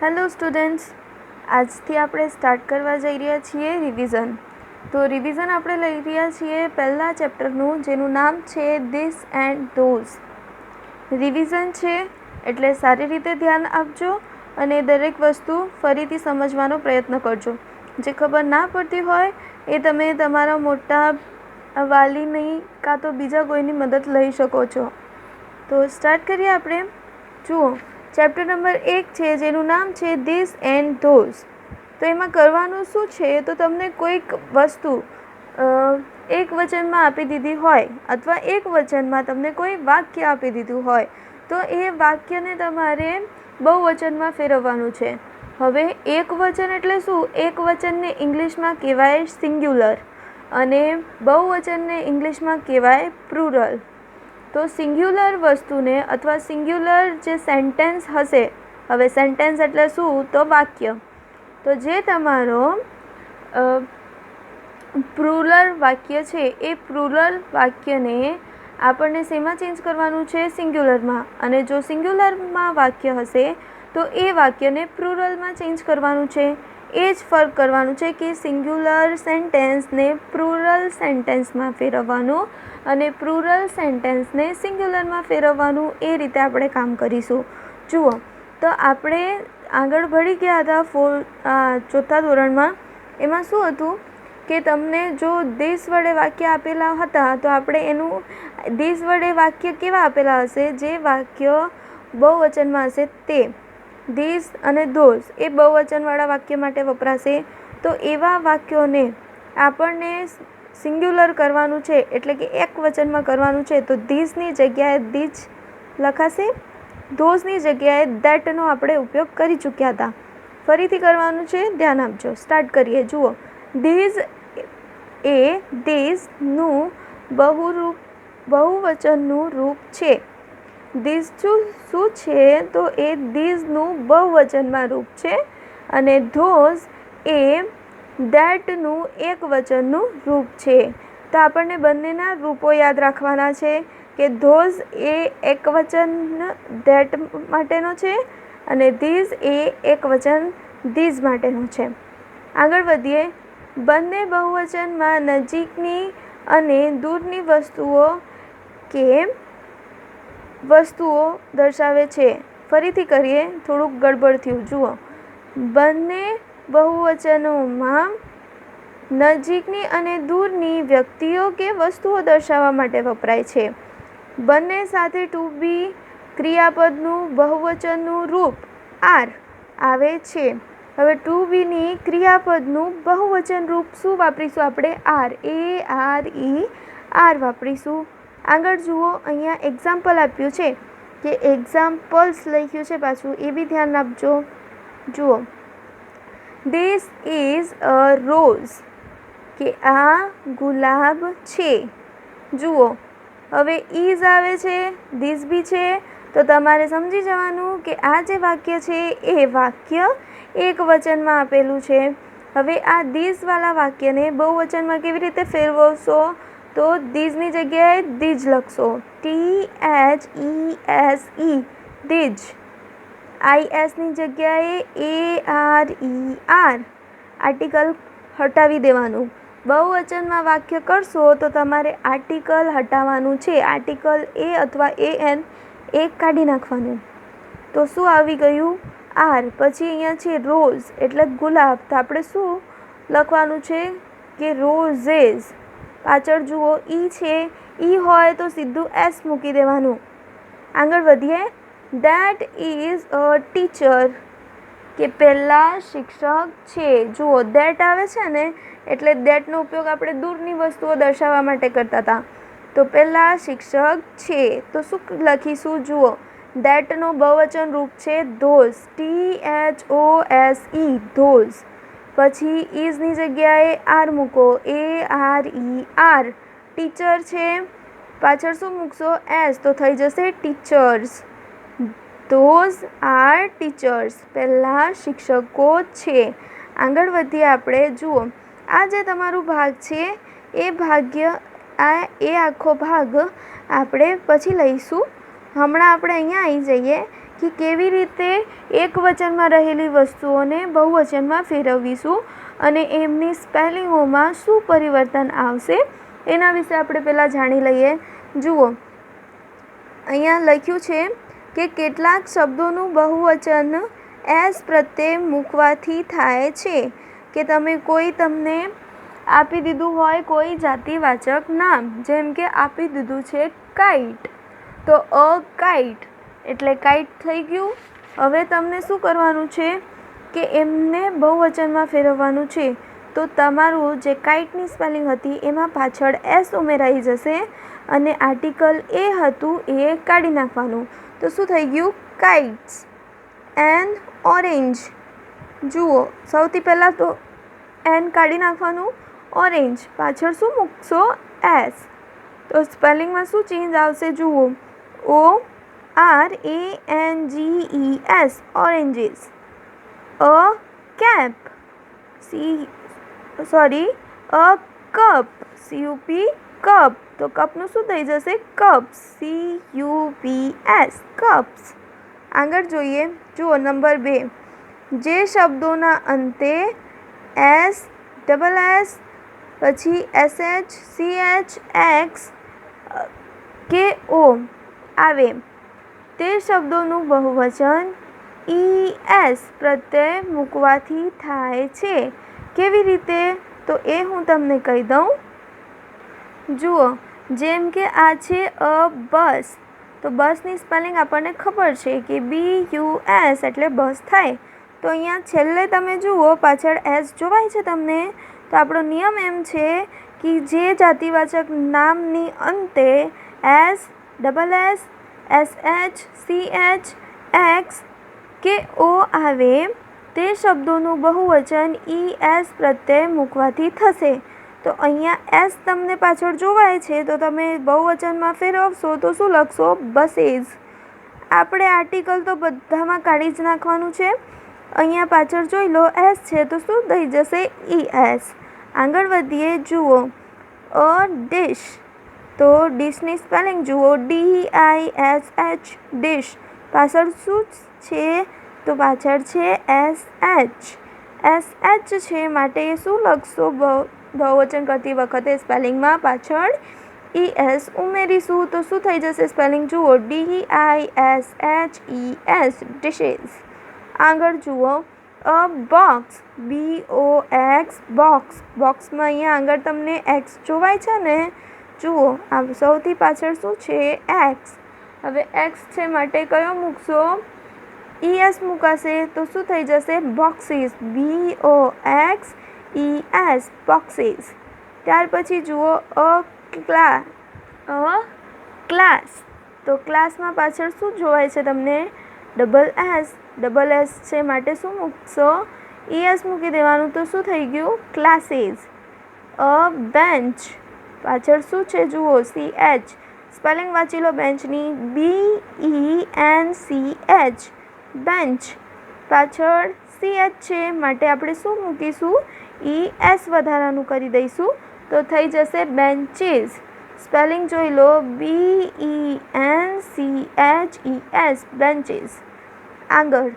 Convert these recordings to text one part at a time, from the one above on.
Hello students, આજથી આપણે start કરવા જઈ રહ્યા છીએ રિવિઝન. તો રિવિઝન આપણે લઈ રહ્યા છીએ પહેલા ચેપ્ટરનું, જેનું નામ છે ધીસ એન્ડ ધોઝ. રિવિઝન છે એટલે સારી રીતે ધ્યાન આપજો અને દરેક વસ્તુ ફરીથી સમજવાનો પ્રયત્ન કરજો. જે ખબર ના પડતી હોય એ તમે તમારા મોટા વાલીની કાં તો બીજા કોઈની મદદ લઈ શકો છો. તો સ્ટાર્ટ કરીએ આપણે. જુઓ, ચેપ્ટર નંબર 1 છે જેનું નામ છે ધીસ એન્ડ ધોઝ. તો એમાં કરવાનું શું છે, તો તમને કોઈક વસ્તુ એક વચનમાં આપી દીધી હોય અથવા એક વચનમાં તમને કોઈ વાક્ય આપી દીધું હોય, તો એ વાક્યને તમારે બહુવચનમાં ફેરવવાનું છે. હવે એક વચન એટલે શું? એક વચનને ઇંગ્લિશમાં કહેવાય સિંગ્યુલર અને બહુવચનને ઇંગ્લિશમાં કહેવાય પ્લુરલ. તો સિંગ્યુલર વસ્તુને અથવા સિંગ્યુલર જે સેન્ટેન્સ હશે, હવે સેન્ટેન્સ એટલે શું? તો વાક્ય. તો જે તમારો પ્લુરલ વાક્ય છે એ પ્લુરલ વાક્યને આપણને શેમાં ચેન્જ કરવાનું છે? સિંગ્યુલરમાં. અને જો સિંગ્યુલરમાં વાક્ય હશે તો એ વાક્યને પ્લુરલમાં ચેન્જ કરવાનું છે. એ જ ફર્ક કરવાનું છે કે સિંગ્યુલર સેન્ટેન્સને પ્લુરલ સેન્ટેન્સમાં ફેરવવાનું અને પ્લુરલ સેન્ટેન્સને સિંગ્યુલરમાં ફેરવવાનું. એ રીતે આપણે કામ કરીશું. જુઓ, તો આપણે આગળ ભળી ગયા હતા ચોથા ધોરણમાં. એમાં શું હતું કે તમને જો ધીસ વડે વાક્ય આપેલા હતા, તો આપણે એનું ધીસ વડે વાક્ય કેવા આપેલા હશે? જે વાક્ય બહુવચનમાં હશે તે. ધીસ અને ધોઝ એ બહુવચનવાળા વાક્ય માટે વપરાશે. તો એવા વાક્યોને આપણને સિંગ્યુલર કરવાનું છે, એટલે કે એક વચનમાં કરવાનું છે. તો ધીસની જગ્યાએ ધીજ લખાશે, ધોઝની જગ્યાએ ધેટનો આપણે ઉપયોગ કરી ચૂક્યા હતા. ફરીથી કરવાનું છે, ધ્યાન આપજો. સ્ટાર્ટ કરીએ. જુઓ, ધીઝ એ ધીઝનું બહુવચનનું રૂપ છે. ધીઝ શું છે? તો એ ધીઝનું બહુવચનમાં રૂપ છે અને ધોઝ એ ધેટનું એક વચનનું રૂપ છે. તો આપણને બંનેના રૂપો યાદ રાખવાના છે કે ધોઝ એ એક વચન ધેટ માટેનો છે અને ધીઝ એ એક વચન ધીઝ માટેનો છે. આગળ વધીએ. બંને બહુવચનમાં નજીકની અને દૂરની વસ્તુઓ દર્શાવે છે. ફરીથી કરીએ, થોડુંક ગડબડ થયું. જુઓ, બંને બહુવચનોમાં નજીકની અને દૂરની વ્યક્તિઓ કે વસ્તુઓ દર્શાવવા માટે વપરાય છે. બંને સાથે ટુ બી ક્રિયાપદનું બહુવચનનું રૂપ આર આવે છે. હવે ટુ બીની ક્રિયાપદનું બહુવચન રૂપ શું વાપરીશું આપણે? આર. ARE વાપરીશું. આગળ જુઓ, અહીંયા એક્ઝામ્પલ આપ્યું છે કે એક્ઝામ્પલ્સ લખ્યું છે પાછું, એ બી ધ્યાન આપજો. જુઓ, ધીસ ઇઝ અ રોઝ, કે આ ગુલાબ છે. જુઓ, હવે ઇઝ આવે છે, ધીસ બી છે. તો તમારે સમજી જવાનું કે આ જે વાક્ય છે એ વાક્ય એક વચનમાં આપેલું છે. હવે આ ધીસવાળા વાક્યને બહુવચનમાં કેવી રીતે ફેરવશો? તો ધીઝની જગ્યાએ ધીજ લખશો, THESE, ધીજ. ISની જગ્યાએ ARER, આર્ટિકલ હટાવી દેવાનું. બહુવચનમાં વાક્ય કરશો તો તમારે આર્ટિકલ હટાવવાનું છે. આર્ટિકલ એ અથવા AN એક કાઢી નાખવાનું. તો શું આવી ગયું? આર. પછી અહીંયા છે રોઝ એટલે ગુલાબ. તો આપણે શું લખવાનું છે કે રોઝેસ. પાછળ જુઓ, ઈ છે. ઈ હોય તો સીધું એસ મૂકી દેવાનું. આગળ વધીએ. ધેટ ઇઝ અ ટીચર, કે પહેલાં શિક્ષક છે. જુઓ, ધેટ આવે છે ને, એટલે ધેટનો ઉપયોગ આપણે દૂરની વસ્તુઓ દર્શાવવા માટે કરતા હતા. તો પહેલાં શિક્ષક છે. તો શું લખીશું? જુઓ, ધેટનો બહુવચન રૂપ છે ધોઝ, THOSE, ધોઝ. પછી ઇઝની જગ્યાએ આર મૂકો, ARER. ટીચર છે, પાછળ શું મૂકશો? એસ. તો થઈ જશે ટીચર્સ. ધોઝ આર ટીચર્સ, પહેલાં શિક્ષકો છે. આગળ વધીએ આપણે. જુઓ, આ જે તમારું ભાગ છે એ આખો ભાગ આપણે પછી લઈશું. હમણાં આપણે અહીંયા આવી જઈએ કે કેવી રીતે એકવચનમાં રહેલી વસ્તુઓને બહુવચનમાં ફેરવીશું અને એમની સ્પેલિંગોમાં શું પરિવર્તન આવશે એના વિશે આપણે પહેલાં જાણી લઈએ. જુઓ, અહીંયા લખ્યું છે કે કેટલાક શબ્દોનું બહુવચન એસ પ્રત્યે મૂકવાથી થાય છે. કે તમને આપી દીધું હોય કોઈ જાતિવાચક નામ, જેમ કે આપી દીધું છે કાઇટ, તો અ કાઇટ એટલે કાઇટ થઈ ગયું. હવે તમને શું કરવાનું છે કે એમને બહુવચનમાં ફેરવવાનું છે. તો તમારું જે કાઇટની સ્પેલિંગ હતી એમાં પાછળ એસ ઉમેરાઈ જશે અને આર્ટિકલ એ હતું એ કાઢી નાખવાનું. તો શું થઈ ગયું? કાઇટ્સ. N orange. જુઓ, સૌથી પહેલાં તો એન કાઢી નાખવાનું, ઓરેન્જ પાછળ શું મૂકશો? એસ. તો સ્પેલિંગમાં શું ચેન્જ આવશે? જુઓ, ORANGES oranges. A cap, a cup, CUP cup. તો કપનું શું થઈ જશે? Cups, CUPS cups. આગળ જોઈએ. જુઓ, નંબર 2, જે શબ્દોના અંતે એસ, ડબલ એસ, પછી SH, CH, X કે O આવે તે શબ્દોનું બહુવચન ES પ્રત્યે મૂકવાથી થાય છે. કેવી રીતે? તો એ હું તમને કહી દઉં. જુઓ, જેમ કે આ છે અ બસ. તો બસની સ્પેલિંગ આપણને ખબર છે કે BUS એટલે બસ થાય. તો અહીંયા છેલ્લે તમે જુઓ પાછળ એસ જોવાય છે તમને? તો આપણો નિયમ એમ છે કે જે જાતિવાચક નામની અંતે S, double S, SH, CH, X કે O આવે તે શબ્દોનું બહુવચન ES પ્રત્યે મૂકવાથી થશે. તો અહીંયા એસ તમને પાછળ જોવાય છે, તો તમે બહુવચનમાં ફેરવશો તો શું લખશો? બસીસ. આપણે આર્ટિકલ તો બધામાં કાઢી જ નાખવાનું છે. અહીંયા પાછળ જોઈ લો એસ છે તો શું થઈ જશે? ES. આગળ વધીએ. જુઓ, અ ડિશ. તો ડિશની સ્પેલિંગ જુઓ, DISH ડિશ. પાછળ શું છે? તો પાછળ છે SH છે માટે શું લખશો? બહુવચન કરતી વખતે સ્પેલિંગમાં પાછળ ES ઉમેરીશું તો શું થઈ જશે સ્પેલિંગ? જુઓ, DISHES ડિશેસ. આગળ જુઓ, અ બોક્સ, BOX બોક્સ. બોક્સમાં અહીંયા આગળ તમને એક્સ જોવાય છે ને? જુઓ, આ સૌથી પાછળ શું છે? એક્સ. હવે એક્સ છે માટે કયો મૂકશો? ES મૂકાશે તો શું થઈ જશે? Boxes, BOXES boxes. ત્યાર પછી જુઓ, ક્લાસ. તો ક્લાસમાં પાછળ શું જોવાય છે તમને? ડબલ એસ છે માટે શું મૂકશો? ES મૂકી દેવાનું. તો શું થઈ ગયું? ક્લાસીસ. અ બેન્ચ. પાછળ શું છે? જુઓ, CH. સ્પેલિંગ વાંચી લો બેન્ચની, BENCH બેન્ચ. પાછળ CH છે માટે આપણે શું મૂકીશું? ES વધારાનું કરી દઈશું તો થઈ જશે બેન્ચીસ. સ્પેલિંગ જોઈ લો, BENCHES બેન્ચીસ. આગળ,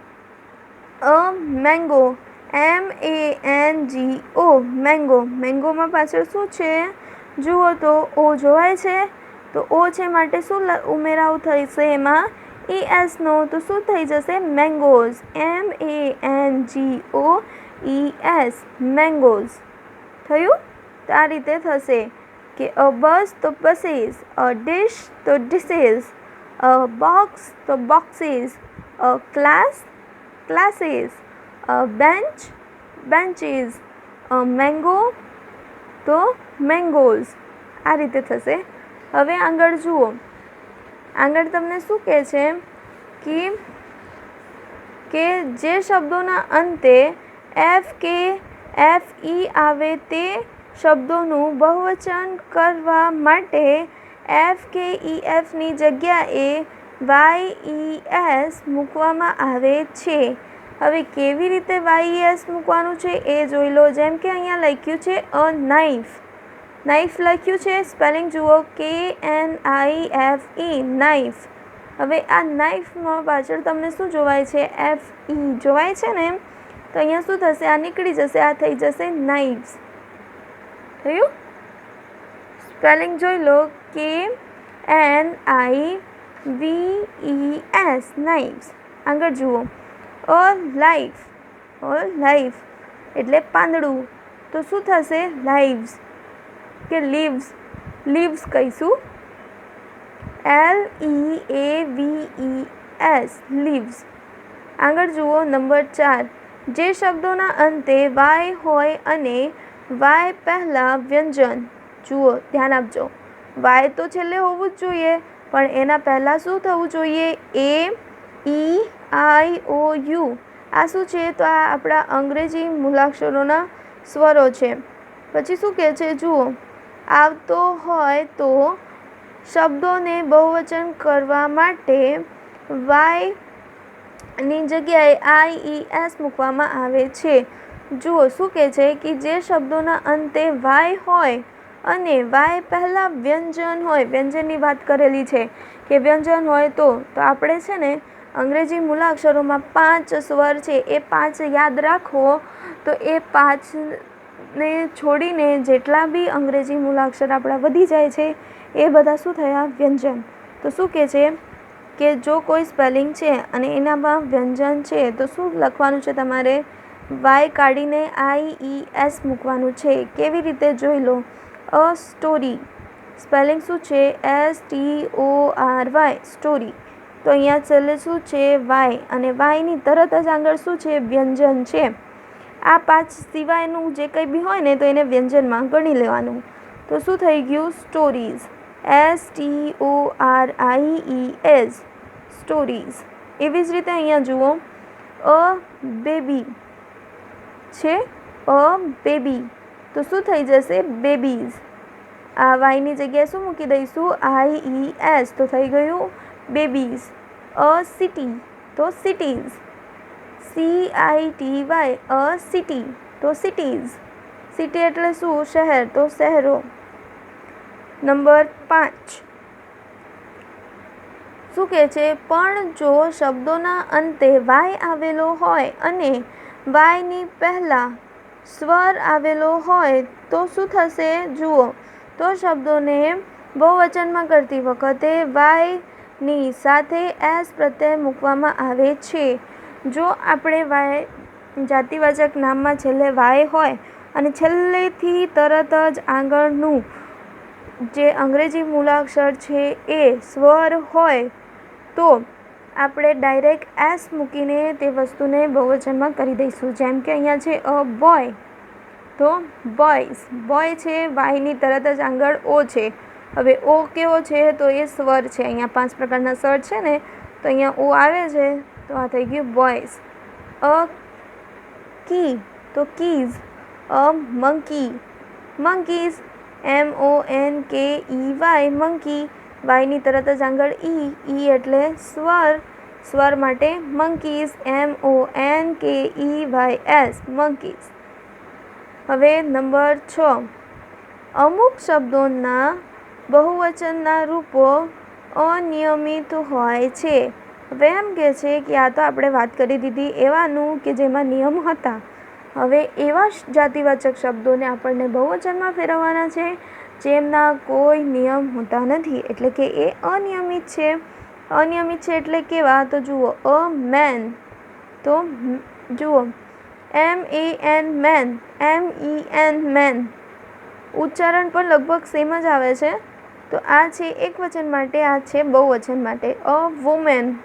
અ મેંગો, MANGO મેંગો. મેંગોમાં પાછળ શું છે? જુઓ તો O જોવાય છે, તો O છે માટે શું ઉમેરાવ થશે એમાં? ES નો. તો શું થઈ જશે? Mangoes, MANGOES mangoes. થયું? તો આ રીતે થશે કે અ બસ તો બસીસ, અ ડિશ તો ડિશેસ, અ બોક્સ તો બોક્સીસ, અ ક્લાસ ક્લાસીસ, અ બેન્ચ બેન્ચીસ, અ મેંગો તો મેંગોઝ. આ રીતે થશે. હવે આગળ જુઓ, આગળ તમને શું કહે છે કે જે શબ્દોના અંતે FE આવે તે શબ્દોનું બહુવચન કરવા માટે FKEFની જગ્યાએ YES મૂકવામાં આવે છે. હવે કેવી રીતે YES મૂકવાનું છે એ જોઈ લો. જેમ કે અહીંયા લખ્યું છે અ નાઇફ. નાઇફ લખ્યું છે, સ્પેલિંગ જુઓ, KNIFE નાઇફ. હવે આ નાઇફમાં પાછળ તમને શું જોવાય છે? FE જોવાય છે ને? તો અહીંયા શું થશે? આ નીકળી જશે, આ થઈ જશે નાઇવ્સ. થયું? સ્પેલિંગ જોઈ લો, KNIVES નાઇવ્સ. આગળ જુઓ, અ લાઈફ એટલે પાંદડું, તો શું થશે? લાઇવ્સ કે લીવ્સ? લીવ્સ કહીશું, LEAVES લીવ્સ. આગળ જુઓ નંબર 4, જે શબ્દોના અંતે વાય હોય અને વાય પહેલાં વ્યંજન. જુઓ, ધ્યાન આપજો, વાય તો છેલ્લે હોવું જ જોઈએ, પણ એના પહેલાં શું થવું જોઈએ? AEIOU. આ શું છે? તો આ આપણા અંગ્રેજી મૂળાક્ષરોના સ્વરો છે. પછી શું કહે છે? જુઓ, આવતો હોય તો શબ્દોને બહુવચન કરવા માટે વાયની જગ્યાએ IES મૂકવામાં આવે છે. જુઓ શું કહે છે કે જે શબ્દોના અંતે વાય હોય અને વાય પહેલાં વ્યંજન હોય, વ્યંજનની વાત કરેલી છે કે વ્યંજન હોય તો આપણે છે ને અંગ્રેજી મૂળાક્ષરોમાં 5 સ્વર છે, એ 5 યાદ રાખો. તો એ 5ને છોડીને જેટલા બી અંગ્રેજી મૂળાક્ષર આપણા વધી જાય છે એ બધા શું થયા? વ્યંજન. તો શું કહે છે કે જો કોઈ સ્પેલિંગ છે અને એનામાં વ્યંજન છે તો શું લખવાનું છે તમારે? વાય કાઢીને IES મૂકવાનું છે. કેવી રીતે? જોઈ લો, અ સ્ટોરી, સ્પેલિંગ શું છે? STORY story. તો અહીંયા છેલ્લે શું છે? વાય, અને વાયની તરત જ આગળ શું છે? વ્યંજન છે. આ 5 સિવાયનું જે કંઈ બી હોય ને તો એને વ્યંજનમાં ગણી લેવાનું. તો શું થઈ ગયું? Stories, STORIES stories. એવી જ રીતે અહીંયા જુઓ, અ બેબી છે, અ બેબી, તો શું થઈ જશે? બેબીઝ. આ વાયની જગ્યાએ શું મૂકી દઈશું? IES, તો થઈ ગયું બેબીઝ. અ સિટી, તો સિટીઝ, CITY, અ સિટી, તો સિટીઝ. સિટી એટલે શું? શહેર, તો શહેરો. નંબર 5 શું કહે છે? પણ જો શબ્દોના અંતે વાય આવેલો હોય અને વાયની પહેલાં સ્વર આવેલો હોય તો શું થશે? જુઓ, તો શબ્દોને બહુવચનમાં કરતી વખતે વાયની સાથે એસ પ્રત્યય મૂકવામાં આવે છે. જો આપણે વાય જાતિવાચક નામમાં છેલ્લે વાય હોય અને છેલ્લેથી તરત જ આગળનું જે અંગ્રેજી મૂળાક્ષર છે એ સ્વર હોય તો આપણે ડાયરેક્ટ એસ મૂકીને તે વસ્તુને બહુવચનમાં કરી દઈશું. જેમ કે અહીંયા છે અ બોય, તો બોયઝ. બોય છે, વાયની તરત જ આગળ ઓ છે. હવે ઓ કેવો છે? તો એ સ્વર છે. અહીંયા 5 પ્રકારના સ્વર છે ને, તો અહીંયા ઓ આવે છે, તો આ થઈ ગયું બોયઝ. અ કી, તો keys. A monkey, monkeys. MONKEY monkey. વાયની તરત જ આગળ ઈ એટલે સ્વર, સ્વર માટે મંકીઝ. MONKEYS monkeys. હવે નંબર 6, અમુક શબ્દોના બહુવચનના રૂપો અનિયમિત હોય છે. હવે એમ કહે છે કે આ તો આપણે વાત કરી દીધી એવાનું કે જેમાં નિયમ હતા. હવે એવા જાતિવાચક શબ્દોને આપણને બહુવચનમાં ફેરવવાના છે જેમના કોઈ નિયમ હોતા નથી, એટલે કે એ અનિયમિત છે. અનિયમિત છે એટલે કેવા? તો જુઓ, અ મેન, તો જુઓ MAN મેન, MEN મેન. ઉચ્ચારણ પણ લગભગ સેમ જ આવે છે. તો આ છે એકવચન માટે, આ છે બહુવચન માટે. અ વુમેન,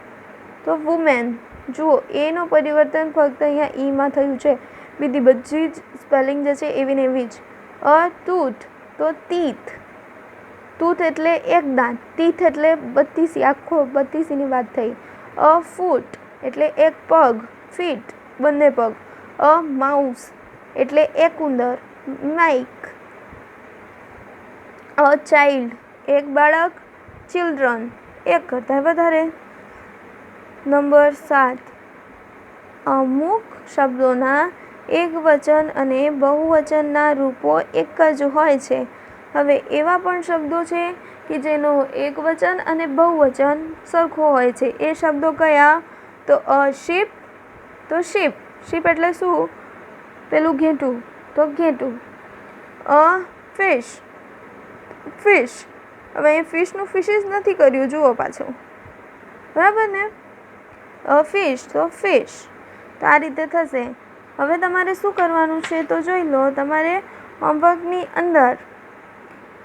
તો વુમેન. જુઓ, એનો પરિવર્તન ફક્ત અહીંયા ઈમાં થયું છે, બીજી બધી જ સ્પેલિંગ જે છે એવી ને એવી જ. અ ટૂથ, તો ટીથ. ટૂથ એટલે એક દાંત, ટીથ એટલે 32, આખો 32ની વાત થઈ. અ ફૂટ એટલે એક પગ, ફીટ બંને પગ. અ માઉસ એટલે એક ઉંદર, માઇક. અ ચાઇલ્ડ એક બાળક, ચિલ્ડ્રન એક કરતાં વધારે. નંબર 7, અમુક શબ્દોના એકવચન અને બહુવચનના રૂપો એક જ હોય છે. હવે એવા પણ શબ્દો છે કે જેનો એકવચન અને બહુવચન સરખો હોય છે. એ શબ્દો કયા? તો અ શીપ, તો શીપ. શીપ એટલે શું? પેલું ઘેટું, તો ઘેટું. અ ફિશ, ફિશ. હવે અહીં ફિશનું ફિશિસ નથી કર્યું, જુઓ પાછું, બરાબર ને? અ ફિશ, તો ફિશ. તો આ રીતે થશે. હવે તમારે શું કરવાનું છે તો જોઈ લો. તમારે હોમવર્કની અંદર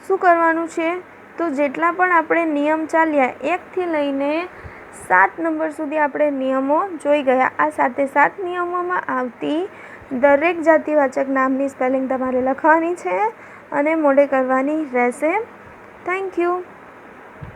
શું કરવાનું છે? તો જેટલા પણ આપણે નિયમ ચાલ્યા 1થી લઈને 7 નંબર સુધી આપણે નિયમો જોઈ ગયા. આ 7 નિયમોમાં આવતી દરેક જાતિવાચક નામની સ્પેલિંગ તમારે લખવાની છે અને મોઢે કરવાની રહેશે. Thank you.